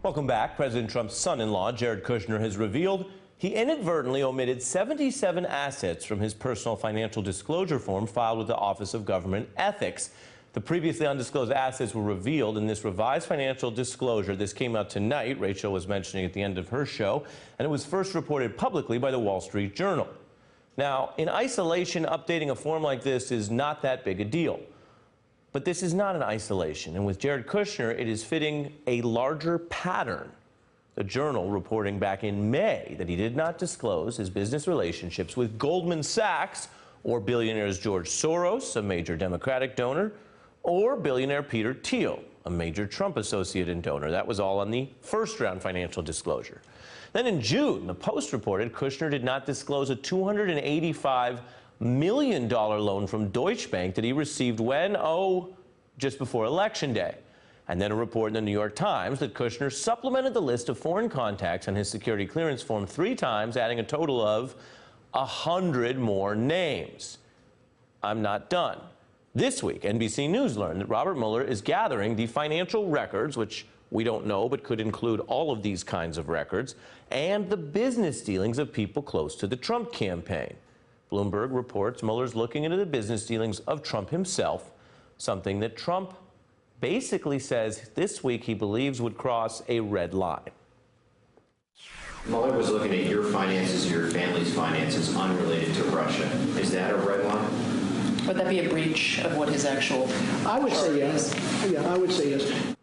Welcome back. President Trump's son-in-law, Jared Kushner, has revealed he inadvertently omitted 77 assets from his personal financial disclosure form filed with the Office of Government Ethics. The previously undisclosed assets were revealed in this revised financial disclosure. This came out tonight. Rachel was mentioning at the end of her show, and it was first reported publicly by the Wall Street Journal. Now, in isolation, updating a form like this is not that big a deal. But this is not an isolation, and with Jared Kushner, it is fitting a larger pattern. The Journal reporting back in May that he did not disclose his business relationships with Goldman Sachs or billionaires George Soros, a major Democratic donor, or billionaire Peter Thiel, a major Trump associate and donor. That was all on the first-round financial disclosure. Then in June, the Post reported Kushner did not disclose a $285 million loan from Deutsche Bank that he received when, just before Election Day. And then a report in the New York Times that Kushner supplemented the list of foreign contacts on his security clearance form 3 times, adding a total of 100 more names. I'm not done. This week, NBC News learned that Robert Mueller is gathering the financial records, which we don't know, but could include all of these kinds of records, and the business dealings of people close to the Trump campaign. Bloomberg reports Mueller's looking into the business dealings of Trump himself, something that Trump basically says this week he believes would cross a red line. Mueller was looking at your finances, your family's finances, unrelated to Russia. Is that a red line? Would that be a breach of what his actual... I would say yes. Yeah, I would say yes.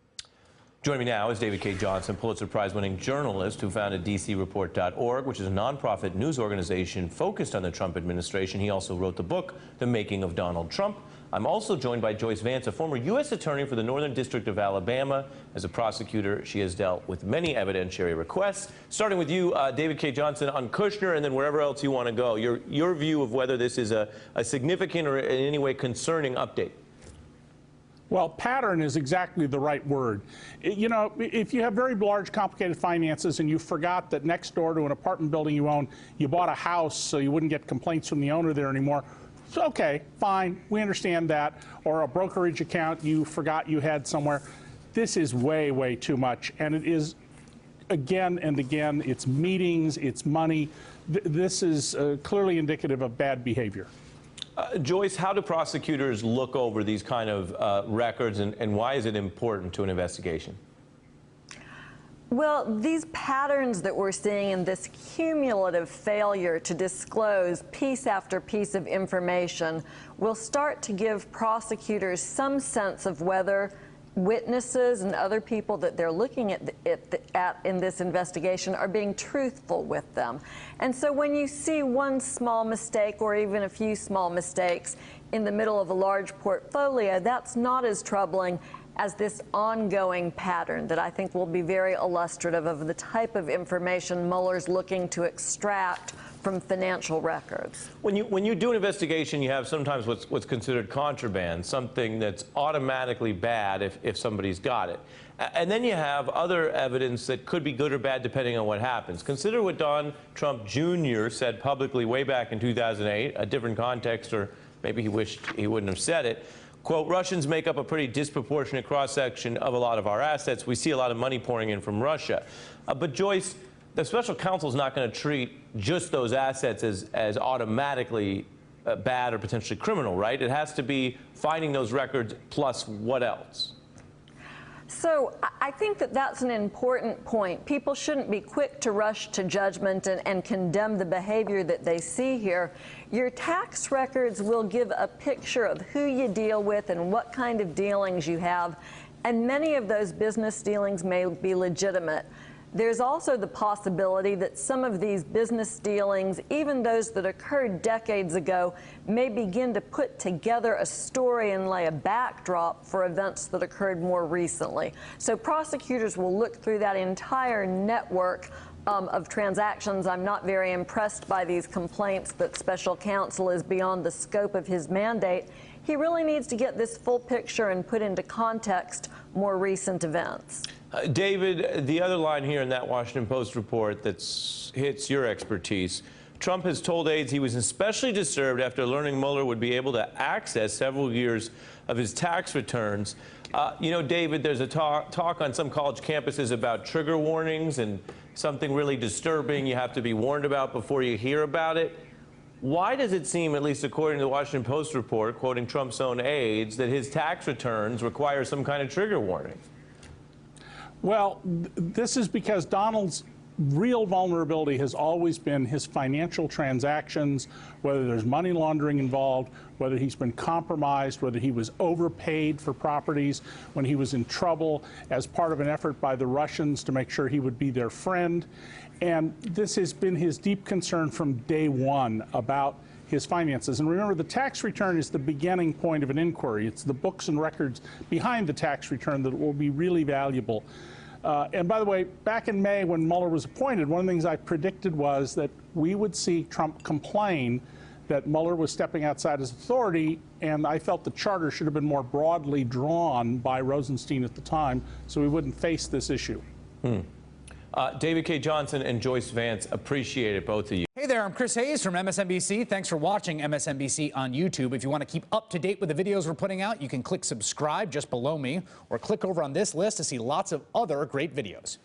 Joining me now is David Cay Johnston, Pulitzer Prize-winning journalist who founded DCReport.org, which is a nonprofit news organization focused on the Trump administration. He also wrote the book, The Making of Donald Trump. I'm also joined by Joyce Vance, a former U.S. attorney for the Northern District of Alabama. As a prosecutor, she has dealt with many evidentiary requests. Starting with you, David Cay Johnston, on Kushner, and then wherever else you want to go. Your view of whether this is a significant or in any way concerning update. Well, pattern is exactly the right word. You know, if you have very large, complicated finances and you forgot that next door to an apartment building you own, you bought a house so you wouldn't get complaints from the owner there anymore, so, okay, fine, we understand that. Or a brokerage account you forgot you had somewhere. This is way, way too much. And it is, again and again, it's meetings, it's money. This is clearly indicative of bad behavior. Joyce, how do prosecutors look over these kind of records, and why is it important to an investigation? Well, these patterns that we're seeing in this cumulative failure to disclose piece after piece of information will start to give prosecutors some sense of whether witnesses and other people that they're looking at in this investigation are being truthful with them. And so when you see one small mistake or even a few small mistakes in the middle of a large portfolio, that's not as troubling as this ongoing pattern that I think will be very illustrative of the type of information Mueller's looking to extract from financial records. When you do an investigation, you have sometimes what's considered contraband, something that's automatically bad if somebody's got it. And then you have other evidence that could be good or bad depending on what happens. Consider what Donald Trump Jr. said publicly way back in 2008, a different context, or maybe he wished he wouldn't have said it. Quote, Russians make up a pretty disproportionate cross-section of a lot of our assets. We see a lot of money pouring in from Russia. But Joyce, the special counsel is not going to treat just those assets as automatically bad or potentially criminal, right? It has to be finding those records plus what else? So I think that that's an important point. People shouldn't be quick to rush to judgment and condemn the behavior that they see here. Your tax records will give a picture of who you deal with and what kind of dealings you have, and many of those business dealings may be legitimate. There's also the possibility that some of these business dealings, even those that occurred decades ago, may begin to put together a story and lay a backdrop for events that occurred more recently. So prosecutors will look through that entire network of transactions. I'm not very impressed by these complaints that special counsel is beyond the scope of his mandate. He really needs to get this full picture and put into context more recent events. David, the other line here in that Washington Post report that hits your expertise, Trump has told aides he was especially disturbed after learning Mueller would be able to access several years of his tax returns. You know, David, there's a talk on some college campuses about trigger warnings and something really disturbing you have to be warned about before you hear about it. Why does it seem, at least according to the Washington Post report, quoting Trump's own aides, that his tax returns require some kind of trigger warning? Well, this is because Donald's real vulnerability has always been his financial transactions, whether there's money laundering involved, whether he's been compromised, whether he was overpaid for properties when he was in trouble as part of an effort by the Russians to make sure he would be their friend. And this has been his deep concern from day one about his finances. And remember, the tax return is the beginning point of an inquiry. It's the books and records behind the tax return that will be really valuable. And by the way, back in May when Mueller was appointed, one of the things I predicted was that we would see Trump complain that Mueller was stepping outside his authority, and I felt the charter should have been more broadly drawn by Rosenstein at the time so we wouldn't face this issue. David Cay Johnston and Joyce Vance, appreciate it, both of you. Hey there, I'm Chris Hayes from MSNBC. Thanks for watching MSNBC on YouTube. If you want to keep up to date with the videos we're putting out, you can click subscribe just below me or click over on this list to see lots of other great videos.